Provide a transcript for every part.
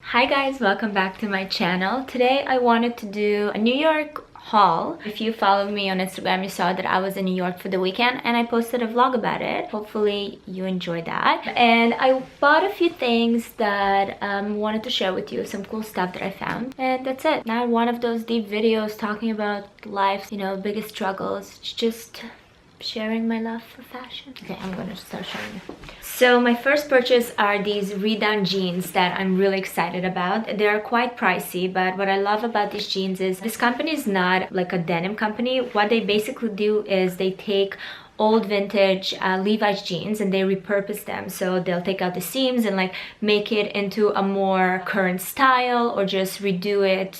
Hi guys, welcome back to my channel. Today I wanted to do a New York haul. If you followed me on Instagram, you saw that I was in New York for the weekend and I posted a vlog about it. Hopefully you enjoyed that. And I bought a few things that I wanted to share with you, some cool stuff that I found. And that's it. Not one of those deep videos talking about life's, biggest struggles. It's just sharing my love for fashion. Okay, I'm gonna start showing you. So my first purchase are these Redone jeans that I'm really excited about. They are quite pricey, but what I love about these jeans is this company is not like a denim company. What they basically do is they take old vintage Levi's jeans and they repurpose them. So they'll take out the seams and like make it into a more current style or just redo it,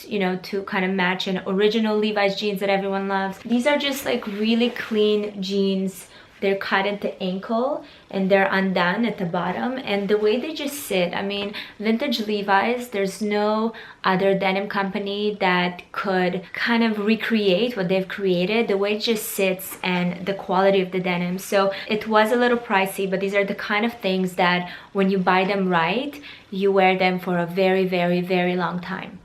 to kind of match an original Levi's jeans that everyone loves. These are just like really clean jeans. They're cut at the ankle and they're undone at the bottom, and the way they just sit, I mean, vintage Levi's, there's no other denim company that could kind of recreate what they've created, the way it just sits and the quality of the denim. So it was a little pricey, but these are the kind of things that when you buy them right, you wear them for a very, very, very long time.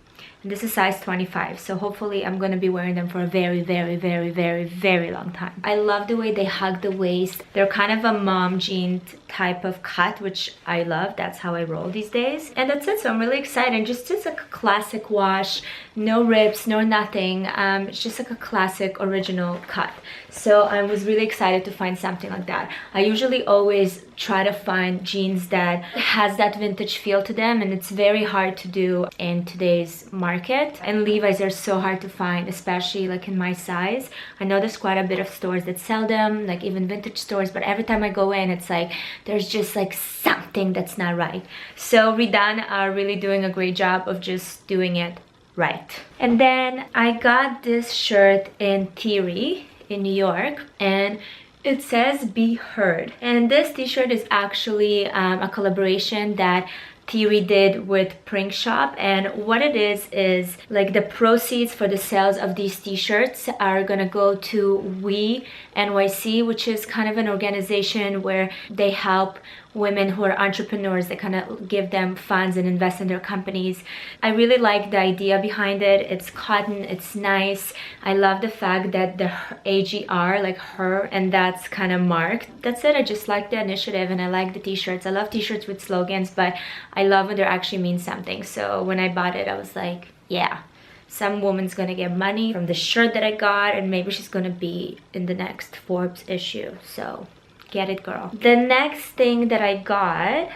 This is size 25, so hopefully I'm gonna be wearing them for a very, very, very, very, very long time. I love the way they hug the waist. They're kind of a mom jean type of cut, which I love. That's how I roll these days. And that's it, so I'm really excited. Just like a classic wash, no rips, no nothing. It's just like a classic original cut. So I was really excited to find something like that. I usually always try to find jeans that has that vintage feel to them, and it's very hard to do in today's market. And Levi's are so hard to find, especially like in my size. I know there's quite a bit of stores that sell them, like even vintage stores, but every time I go in, it's like there's just like something that's not right. So Redone are really doing a great job of just doing it right. And then I got this shirt in Theory in New York, and it says "Be Heard," and this t-shirt is actually a collaboration that Theory did with Prink Shop. And what it is like the proceeds for the sales of these t-shirts are gonna go to We NYC, which is kind of an organization where they help women who are entrepreneurs. They kind of give them funds and invest in their companies. I really like the idea behind it. It's cotton, it's nice. I love the fact that the AGR, like her, and that's kind of marked. That's it. I just like the initiative and I like the t-shirts. I love t-shirts with slogans, but I love when they actually mean something. So when I bought it, I was like, yeah, some woman's gonna get money from the shirt that I got, and maybe she's gonna be in the next Forbes issue. So get it, girl. The next thing that I got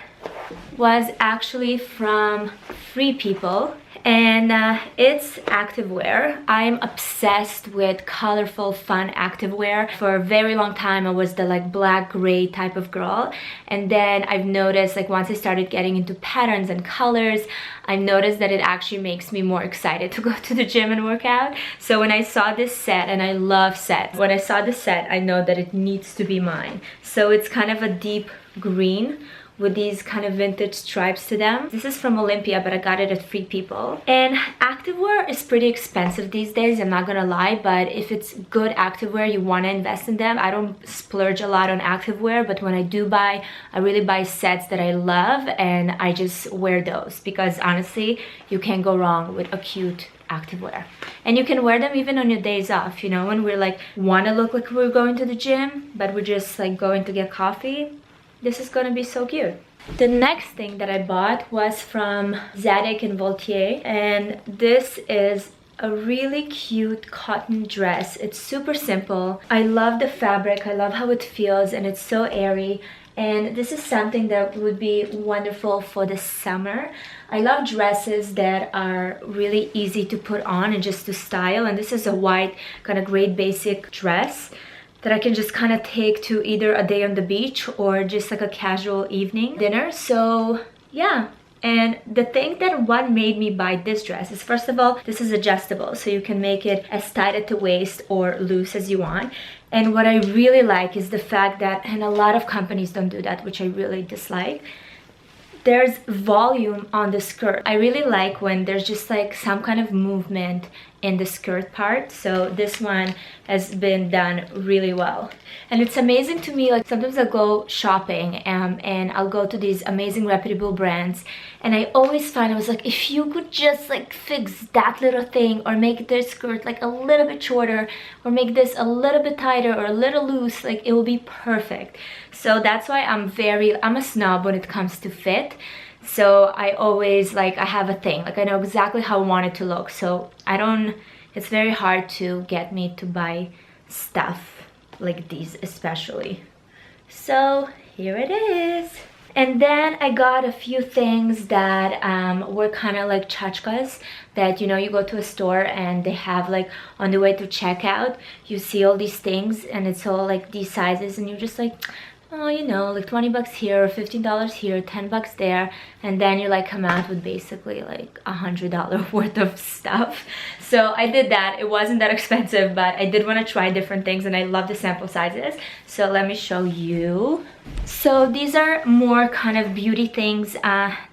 was actually from Free People, and it's activewear. I'm obsessed with colorful, fun activewear. For a very long time, I was the like black, gray type of girl, and then I've noticed, like once I started getting into patterns and colors, I noticed that it actually makes me more excited to go to the gym and work out. So when I saw this set, and I love sets, when I saw the set, I know that it needs to be mine. So it's kind of a deep green with these kind of vintage stripes to them. This is from Olympia, but I got it at Free People. And activewear is pretty expensive these days, I'm not gonna lie, but if it's good activewear, you wanna invest in them. I don't splurge a lot on activewear, but when I do buy, I really buy sets that I love, and I just wear those because honestly, you can't go wrong with a cute activewear. And you can wear them even on your days off, when we're like, wanna look like we're going to the gym, but we're just like going to get coffee. This is gonna be so cute. The next thing that I bought was from Zadig and Voltaire, and this is a really cute cotton dress. It's super simple. I love the fabric, I love how it feels, and it's so airy. And this is something that would be wonderful for the summer. I love dresses that are really easy to put on and just to style, and this is a white kind of great basic dress that I can just kind of take to either a day on the beach or just like a casual evening dinner. So yeah. And the thing that what made me buy this dress is, first of all, this is adjustable, so you can make it as tight at the waist or loose as you want. And what I really like is the fact that, and a lot of companies don't do that, which I really dislike, there's volume on the skirt. I really like when there's just like some kind of movement in the skirt part. So this one has been done really well. And it's amazing to me, like sometimes I'll go shopping and I'll go to these amazing reputable brands, and I always find, I was like, if you could just like fix that little thing, or make their skirt like a little bit shorter, or make this a little bit tighter or a little loose, like it will be perfect. So that's why I'm a snob when it comes to fit. So I always like, I have a thing, like I know exactly how I want it to look. So it's very hard to get me to buy stuff like these especially. So here it is. And then I got a few things that were kind of like tchotchkes, that, you know, you go to a store and they have like on the way to checkout, you see all these things and it's all like these sizes, and you're just like, oh, you know, like 20 bucks here, $15 here, 10 bucks there, and then you like come out with basically like $100 worth of stuff. So I did that. It wasn't that expensive, but I did want to try different things, and I love the sample sizes. So let me show you. So these are more kind of beauty things.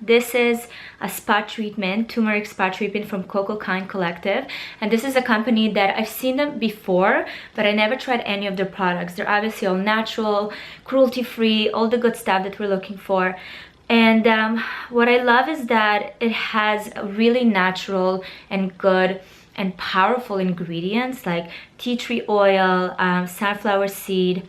This is a spa treatment, turmeric spa treatment from Coco Kind Collective, and this is a company that I've seen them before, but I never tried any of their products. They're obviously all natural, cruelty-free, all the good stuff that we're looking for. And what I love is that it has really natural and good and powerful ingredients like tea tree oil, sunflower seed,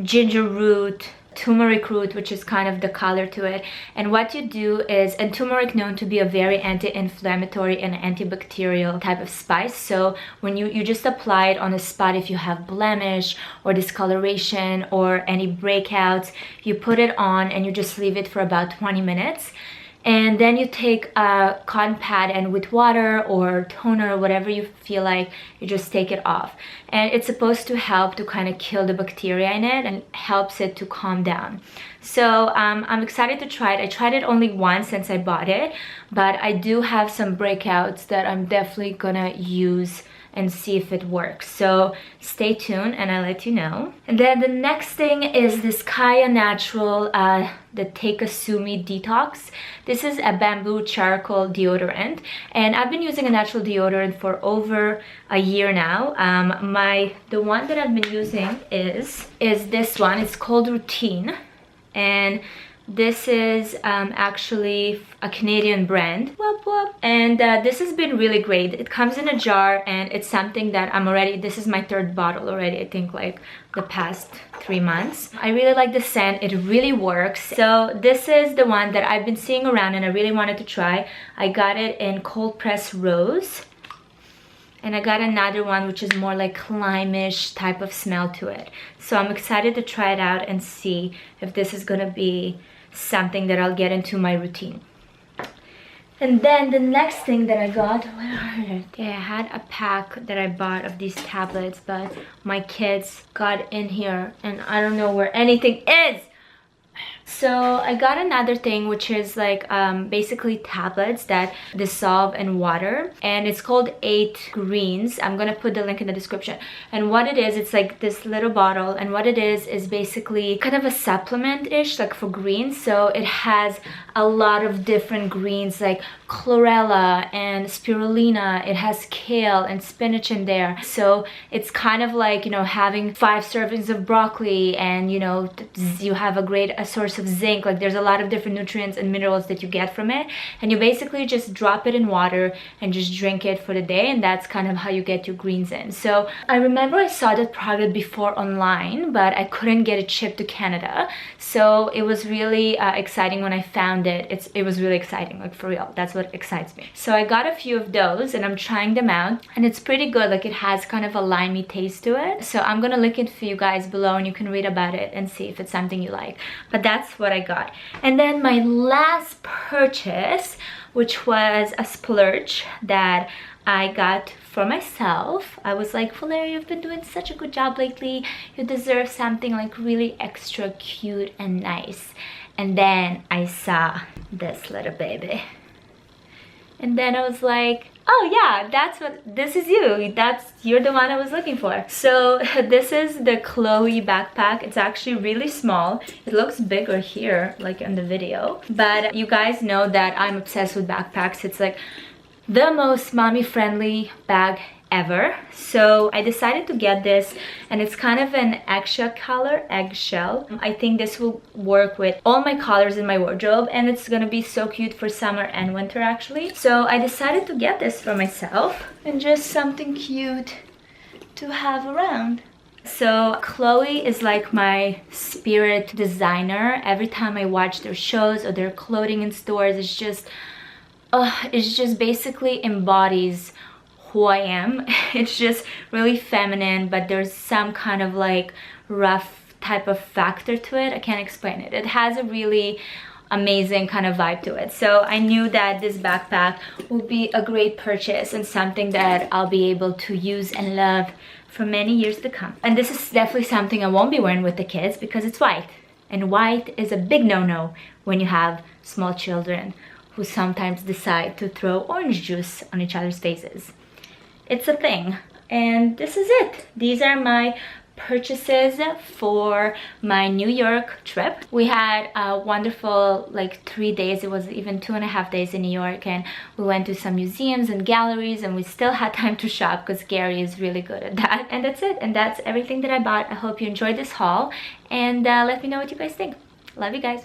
ginger root, turmeric root, which is kind of the color to it. And what you do is, and turmeric known to be a very anti-inflammatory and antibacterial type of spice, so when you just apply it on a spot, if you have blemish or discoloration or any breakouts, you put it on and you just leave it for about 20 minutes. And then you take a cotton pad, and with water or toner or whatever you feel like, you just take it off. And it's supposed to help to kind of kill the bacteria in it and helps it to calm down. So I'm excited to try it. I tried it only once since I bought it, but I do have some breakouts that I'm definitely gonna use and see if it works. So stay tuned and I'll let you know. And then the next thing is this Kaya Natural, the Take a Sumi Detox. This is a bamboo charcoal deodorant, and I've been using a natural deodorant for over a year now. The one that I've been using is this one. It's called Routine, and this is actually a Canadian brand. Whoop, whoop. And this has been really great. It comes in a jar, and it's something that this is my third bottle already, I think like the past 3 months. I really like the scent. It really works. So this is the one that I've been seeing around and I really wanted to try. I got it in cold pressed rose. And I got another one which is more like lime-ish type of smell to it. So I'm excited to try it out and see if this is gonna be something that I'll get into my routine. And then the next thing that I got, where are they? Okay, I had a pack that I bought of these tablets, but my kids got in here and I don't know where anything is. So I got another thing which is like basically tablets that dissolve in water, and it's called 8greens. I'm gonna put the link in the description. And what it is, it's like this little bottle, and what it is basically kind of a supplement-ish, like for greens. So it has a lot of different greens like chlorella and spirulina. It has kale and spinach in there. So it's kind of like, you know, having 5 servings of broccoli, and you know, you have a great source of zinc. Like there's a lot of different nutrients and minerals that you get from it, and you basically just drop it in water and just drink it for the day, and that's kind of how you get your greens in. So I remember I saw that product before online, but I couldn't get it shipped to Canada. So it was really exciting when I found it. It was really exciting, like for real. That's what excites me. So I got a few of those and I'm trying them out, and it's pretty good. Like it has kind of a limey taste to it. So I'm gonna link it for you guys below and you can read about it and see if it's something you like. But that's what I got. And then my last purchase, which was a splurge that I got for myself. I was like, Valeria, you've been doing such a good job lately. You deserve something like really extra cute and nice. And then I saw this little baby. And then I was like, oh yeah, this is you. You're the one I was looking for. So this is the Chloe backpack. It's actually really small. It looks bigger here, like in the video. But you guys know that I'm obsessed with backpacks. It's like the most mommy friendly bag ever. So I decided to get this, and it's kind of an eggshell color, eggshell. I think this will work with all my colors in my wardrobe, and it's gonna be so cute for summer and winter actually. So I decided to get this for myself, and just something cute to have around. So Chloe is like my spirit designer. Every time I watch their shows or their clothing in stores, it's just basically embodies who I am. It's just really feminine, but there's some kind of like rough type of factor to it. I can't explain it. It has a really amazing kind of vibe to it. So I knew that this backpack would be a great purchase and something that I'll be able to use and love for many years to come. And this is definitely something I won't be wearing with the kids because it's white. And white is a big no-no when you have small children who sometimes decide to throw orange juice on each other's faces. It's a thing. And this is it. These are my purchases for my New York trip. We had a wonderful like 3 days. It was even 2.5 days in New York, and we went to some museums and galleries, and we still had time to shop because Gary is really good at that. And that's it. And that's everything that I bought. I hope you enjoyed this haul, and let me know what you guys think. Love you guys.